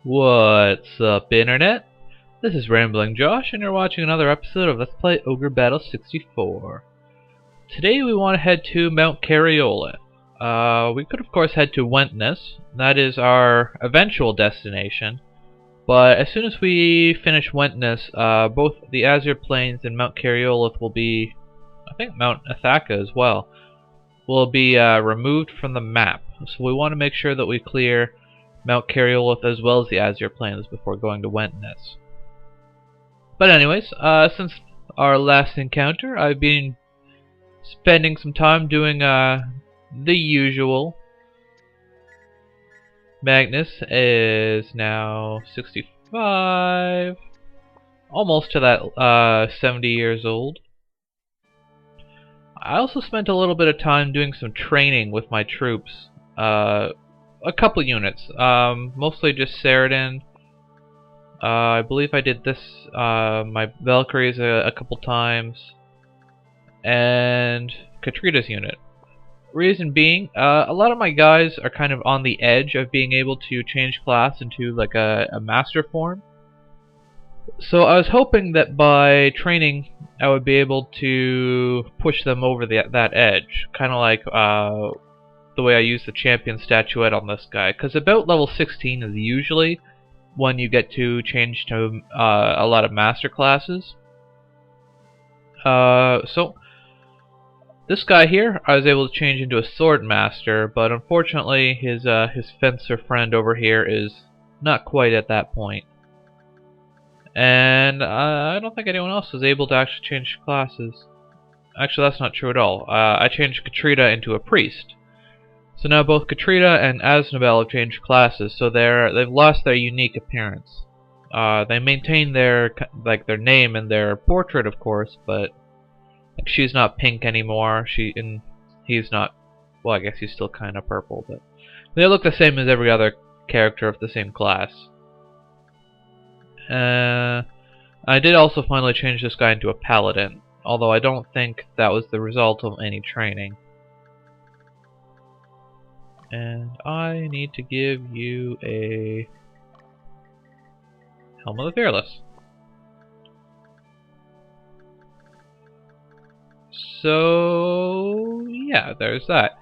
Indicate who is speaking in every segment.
Speaker 1: What's up, Internet? This is Rambling Josh, and you're watching another episode of Let's Play Ogre Battle 64. Today we want to head to Mount Keryoleth. We could of course head to Wentness. That is our eventual destination. But as soon as we finish Wentness, both the Azure Plains and Mount Keryoleth will be, I think Mount Ithaka as well, will be removed from the map. So we want to make sure that we clear Mount Keryoleth as well as the Azure Plains before going to Wentness. But anyways, since our last encounter, I've been spending some time doing the usual. Magnus is now 65, almost to that 70 years old. I also spent a little bit of time doing some training with my troops. A couple units, mostly just Saradin. I believe I did this, my Valkyries a couple times, and Katrina's unit. Reason being, a lot of my guys are kind of on the edge of being able to change class into like a master form. So I was hoping that by training I would be able to push them over that edge, kind of like the way I use the champion statuette on this guy, because about level 16 is usually when you get to change to a lot of master classes. So this guy here, I was able to change into a sword master, but unfortunately his fencer friend over here is not quite at that point. And I don't think anyone else was able to actually change classes. Actually, that's not true at all. I changed Katrina into a priest. So now both Katrina and Aznabel have changed classes, so they've lost their unique appearance. They maintain their name and their portrait, of course, but like, she's not pink anymore. He's not. Well, I guess he's still kind of purple, but they look the same as every other character of the same class. I did also finally change this guy into a paladin, although I don't think that was the result of any training. And I need to give you a Helm of the Fearless. So yeah, there's that.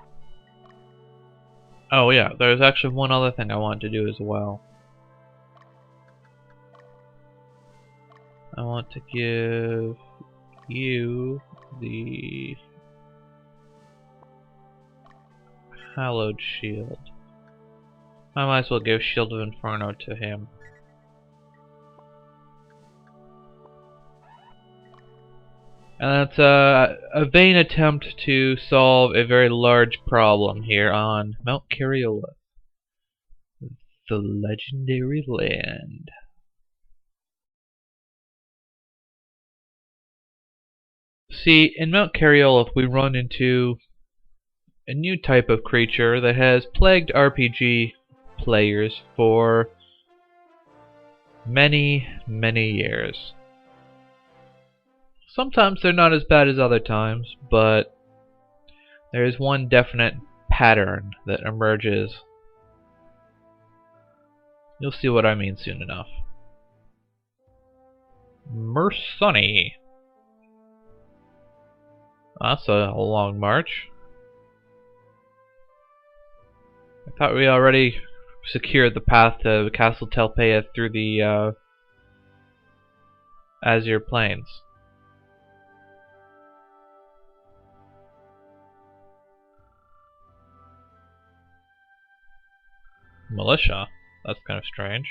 Speaker 1: Oh yeah, there's actually one other thing I wanted to do as well. I want to give you the Hallowed Shield. I might as well give Shield of Inferno to him. And that's a vain attempt to solve a very large problem here on Mount Keryoleth, the legendary land. See, in Mount Keryoleth we run into a new type of creature that has plagued RPG players for many, many years. Sometimes they're not as bad as other times, but there is one definite pattern that emerges. You'll see what I mean soon enough. Mersoni. That's a long march. I thought we already secured the path to Castle Telpeia through the Azure Plains. Militia? That's kind of strange.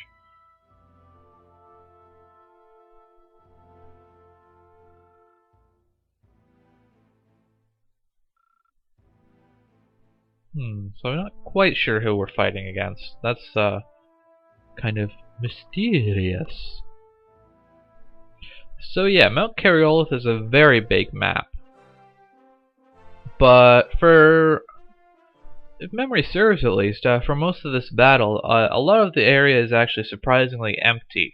Speaker 1: So I'm not quite sure who we're fighting against. That's kind of mysterious. So yeah, Mount Keryoleth is a very big map. But if memory serves at least, for most of this battle, a lot of the area is actually surprisingly empty.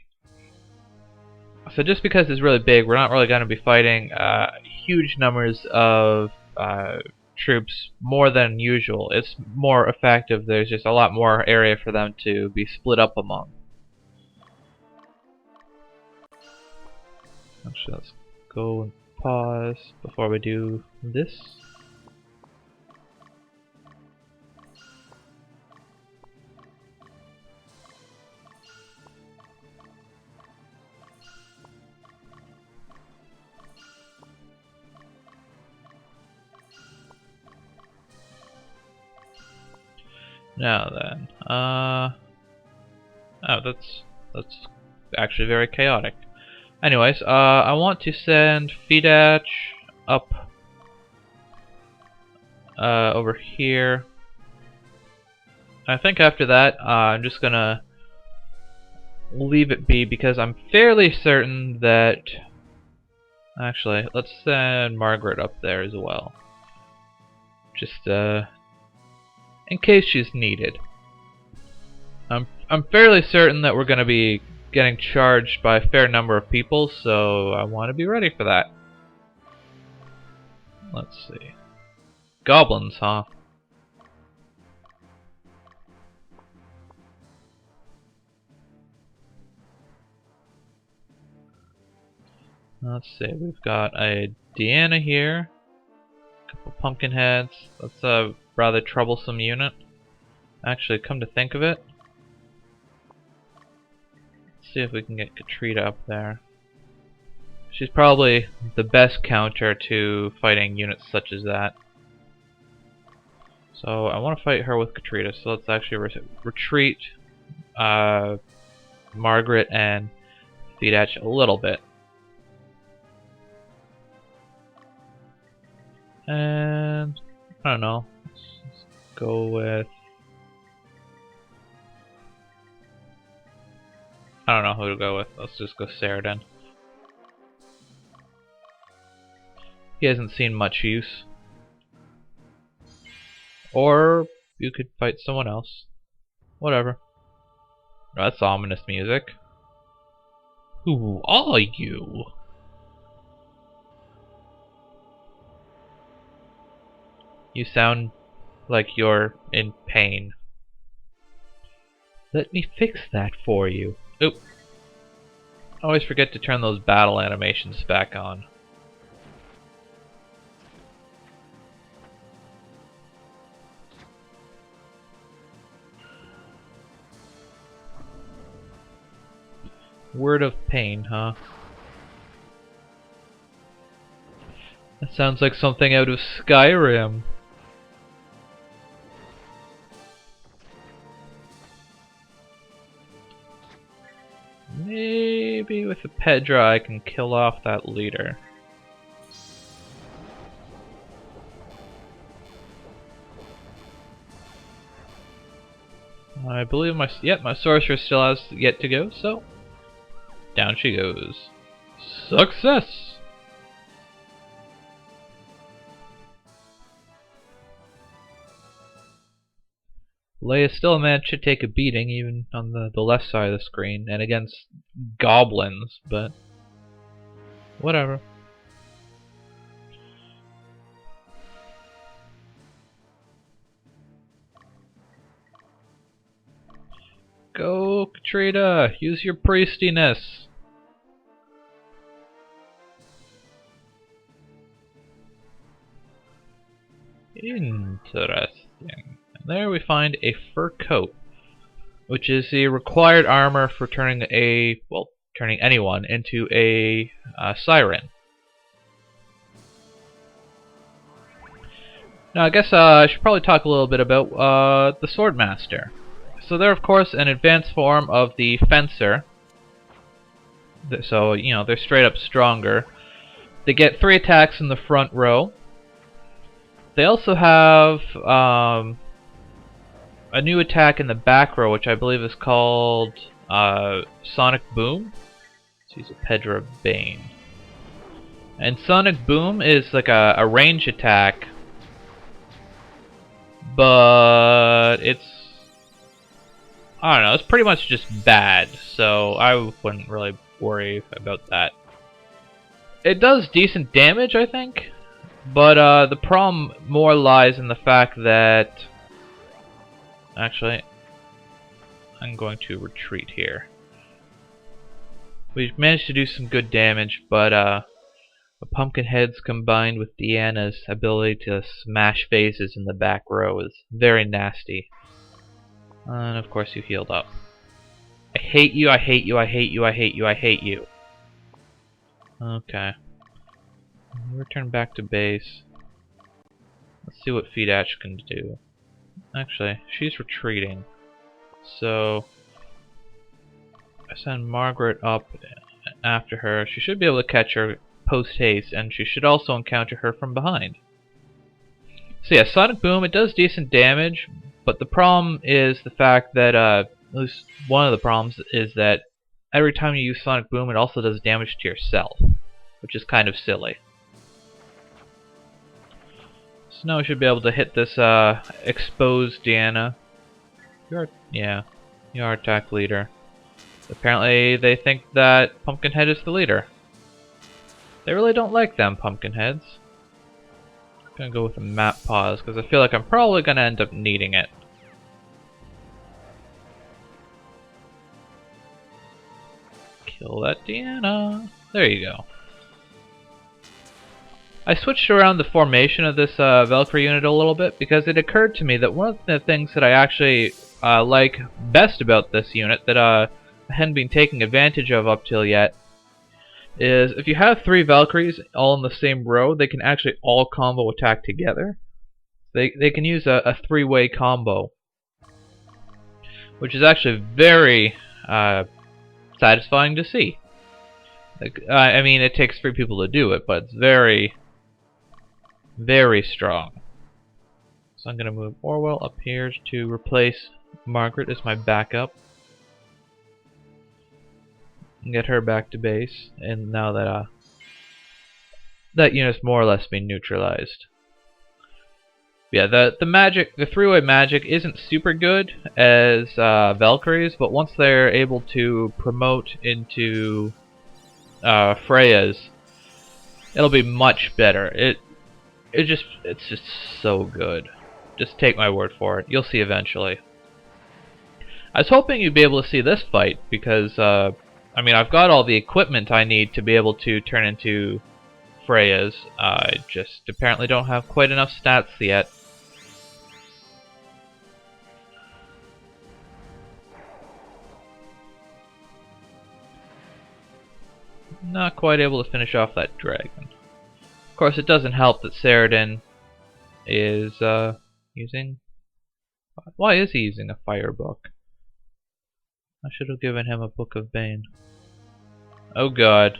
Speaker 1: So just because it's really big, we're not really going to be fighting huge numbers of troops more than usual. It's more effective. There's just a lot more area for them to be split up among. Actually, let's go and pause before we do this. Now then, oh, that's actually very chaotic. Anyways, I want to send Fidach up over here. I think after that, I'm just gonna leave it be because I'm fairly certain that. Actually, let's send Margaret up there as well, just in case she's needed. I'm fairly certain that we're gonna be getting charged by a fair number of people, so I want to be ready for that. Let's see. Goblins, huh? Let's see, we've got a Deanna here, a couple pumpkin heads. That's a rather troublesome unit. Actually, come to think of it, let's see if we can get Katrina up there. She's probably the best counter to fighting units such as that. So I want to fight her with Katrina, so let's actually retreat Margaret and Fidach a little bit. And I don't know, let's go with, I don't know who to go with. Let's just go Saradin. He hasn't seen much use. Or you could fight someone else. Whatever. That's ominous music. Who are you? You sound like you're in pain. Let me fix that for you. Oop. I always forget to turn those battle animations back on. Word of pain, huh? That sounds like something out of Skyrim. Maybe with a Pedra I can kill off that leader. I believe my sorcerer still has yet to go, so down she goes. Success! Leia still managed to take a beating, even on the left side of the screen, and against goblins, but whatever. Go, Katrina! Use your priestiness! Interesting. And there we find a fur coat, which is the required armor for turning anyone into a siren. Now I guess I should probably talk a little bit about the Swordmaster. So they're of course an advanced form of the Fencer. So, you know, they're straight up stronger. They get 3 attacks in the front row. They also have a new attack in the back row, which I believe is called Sonic Boom. Let's use a Pedra Bane. And Sonic Boom is like a range attack, but it's, I don't know, it's pretty much just bad, so I wouldn't really worry about that. It does decent damage, I think, but the problem more lies in the fact that, actually, I'm going to retreat here. We managed to do some good damage, but the Pumpkinheads combined with Deanna's ability to smash faces in the back row is very nasty. And of course you healed up. I hate you, I hate you, I hate you, I hate you, I hate you. Okay. Return back to base. Let's see what Feedash can do. Actually, she's retreating. So I send Margaret up after her. She should be able to catch her post-haste, and she should also encounter her from behind. So yeah, Sonic Boom, it does decent damage, but the problem is the fact that, at least one of the problems is that every time you use Sonic Boom, it also does damage to yourself, which is kind of silly. So now we should be able to hit this, exposed Deanna. Yeah, you're our attack leader. Apparently they think that Pumpkinhead is the leader. They really don't like them, Pumpkinheads. I'm gonna go with a map pause, because I feel like I'm probably gonna end up needing it. Kill that Deanna. There you go. I switched around the formation of this Valkyrie unit a little bit because it occurred to me that one of the things that I actually like best about this unit that I hadn't been taking advantage of up till yet is if you have 3 Valkyries all in the same row, they can actually all combo attack together. They can use a 3-way combo, which is actually very satisfying to see. Like, I mean, it takes 3 people to do it, but it's very, very strong. So I'm going to move Orwell up here to replace Margaret as my backup. And get her back to base, and now that that unit's more or less been neutralized. Yeah, the magic, the 3-way magic isn't super good as Valkyries, but once they're able to promote into Freya's, it'll be much better. It's just so good. Just take my word for it. You'll see eventually. I was hoping you'd be able to see this fight because I mean, I've got all the equipment I need to be able to turn into Freya's. I just apparently don't have quite enough stats yet. Not quite able to finish off that dragon. Of course, it doesn't help that Saradin is using... Why is he using a fire book? I should have given him a Book of Bane. Oh god.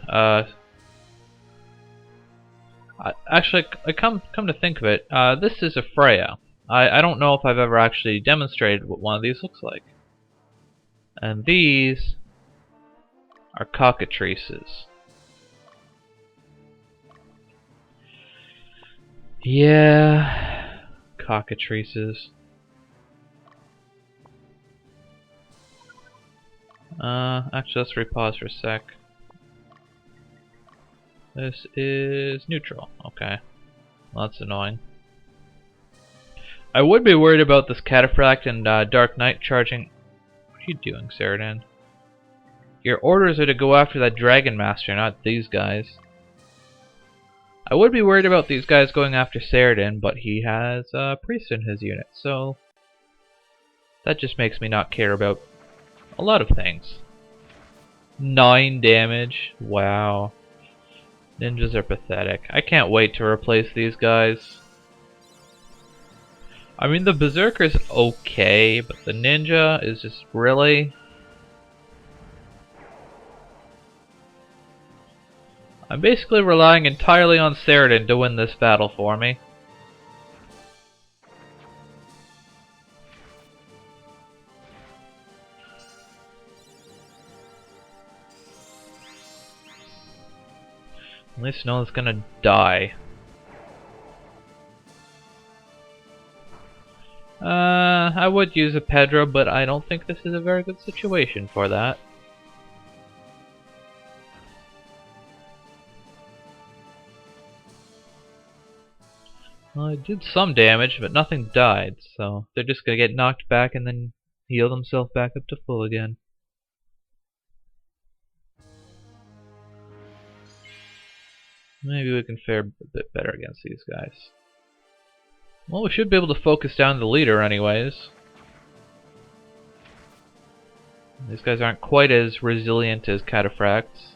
Speaker 1: Actually, come to think of it, this is a Freya. I don't know if I've ever actually demonstrated what one of these looks like. And these are cockatrices. Yeah, cockatrices. Actually, let's repause for a sec. This is neutral. Okay. Well, that's annoying. I would be worried about this Cataphract and Dark Knight charging... What are you doing, Saradin? Your orders are to go after that Dragon Master, not these guys. I would be worried about these guys going after Saradin, but he has a priest in his unit, so... that just makes me not care about a lot of things. 9 damage. Wow. Ninjas are pathetic. I can't wait to replace these guys. I mean, the Berserker's okay, but the Ninja is just really... I'm basically relying entirely on Saradin to win this battle for me. At least no one's gonna die. I would use a Pedro, but I don't think this is a very good situation for that. Well, it did some damage, but nothing died, so they're just gonna get knocked back and then heal themselves back up to full again. Maybe we can fare a bit better against these guys. Well, we should be able to focus down the leader anyways. These guys aren't quite as resilient as cataphracts.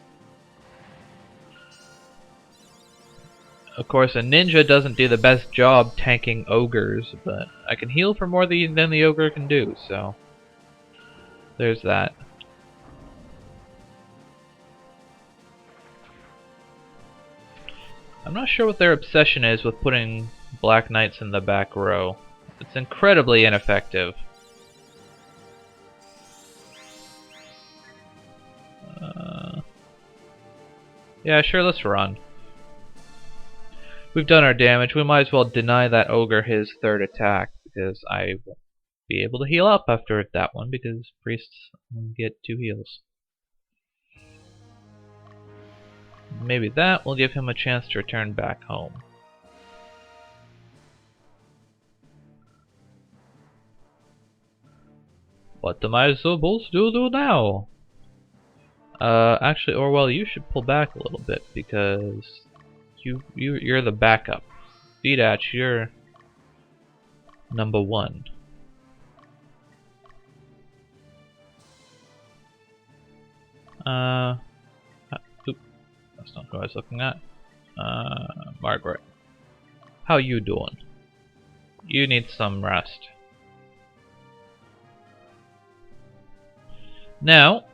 Speaker 1: Of course, a ninja doesn't do the best job tanking ogres, but I can heal for more than the ogre can do, so there's that. I'm not sure what their obsession is with putting Black Knights in the back row. It's incredibly ineffective. Yeah, sure, let's run. We've done our damage. We might as well deny that ogre his third attack, because I won't be able to heal up after that one, because priests get 2 heals. Maybe that will give him a chance to return back home. What am I supposed to do now? Actually, Orwell, you should pull back a little bit, because you're the backup. Beatach, you're number 1. Oop, that's not who I was looking at. Margaret, how you doing? You need some rest. Now,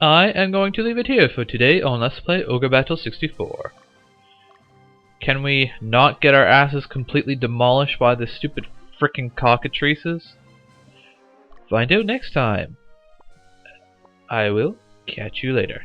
Speaker 1: I am going to leave it here for today on Let's Play Ogre Battle 64. Can we not get our asses completely demolished by the stupid frickin' cockatrices? Find out next time. I will catch you later.